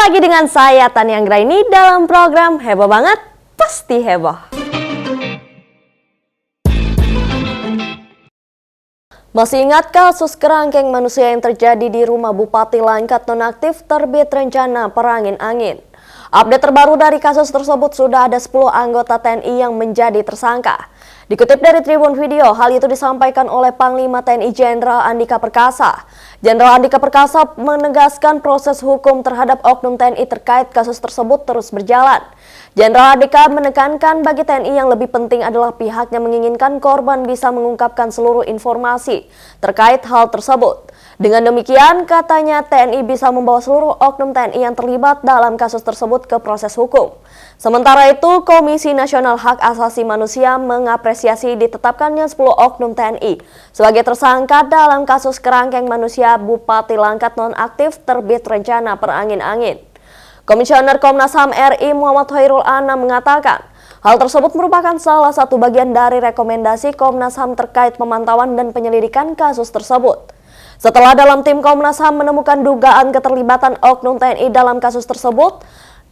lagi dengan saya Tania Anggraini dalam program Heboh Banget Pasti Heboh. Masih ingat kasus kerangkeng manusia yang terjadi di rumah Bupati Langkat nonaktif terbit rencana perangin-angin? Update terbaru dari kasus tersebut, sudah ada 10 anggota TNI yang menjadi tersangka. Dikutip dari Tribun Video, hal itu disampaikan oleh Panglima TNI Jenderal Andika Perkasa. Jenderal Andika Perkasa menegaskan proses hukum terhadap oknum TNI terkait kasus tersebut terus berjalan. Jenderal Andika menekankan bagi TNI yang lebih penting adalah pihaknya menginginkan korban bisa mengungkapkan seluruh informasi terkait hal tersebut. Dengan demikian, katanya TNI bisa membawa seluruh oknum TNI yang terlibat dalam kasus tersebut ke proses hukum. Sementara itu, Komisi Nasional Hak Asasi Manusia mengapresiasi ditetapkannya 10 oknum TNI sebagai tersangka dalam kasus kerangkeng manusia Bupati Langkat nonaktif terbit rencana perangin-angin. Komisioner Komnas HAM RI Muhammad Khairul Anam mengatakan, hal tersebut merupakan salah satu bagian dari rekomendasi Komnas HAM terkait pemantauan dan penyelidikan kasus tersebut. Setelah dalam tim Komnas HAM menemukan dugaan keterlibatan oknum TNI dalam kasus tersebut,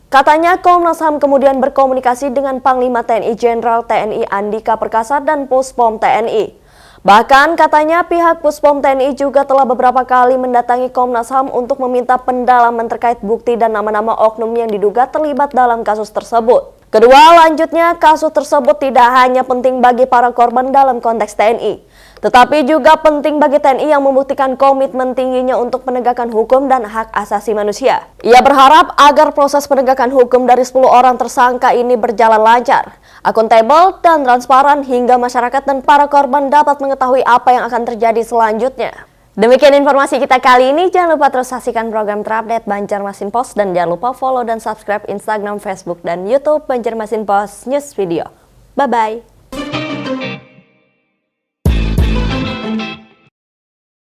katanya Komnas HAM kemudian berkomunikasi dengan Panglima TNI Jenderal TNI Andika Perkasa dan Puspom TNI. Bahkan katanya pihak Puspom TNI juga telah beberapa kali mendatangi Komnas HAM untuk meminta pendalaman terkait bukti dan nama-nama oknum yang diduga terlibat dalam kasus tersebut. Kedua, lanjutnya kasus tersebut tidak hanya penting bagi para korban dalam konteks TNI, tetapi juga penting bagi TNI yang membuktikan komitmen tingginya untuk penegakan hukum dan hak asasi manusia. Ia berharap agar proses penegakan hukum dari 10 orang tersangka ini berjalan lancar, akuntabel, dan transparan hingga masyarakat dan para korban dapat mengetahui apa yang akan terjadi selanjutnya. Demikian informasi kita kali ini. Jangan lupa terus saksikan program terupdate Banjarmasin Post dan jangan lupa follow dan subscribe Instagram, Facebook, dan YouTube Banjarmasin Post News Video. Bye-bye.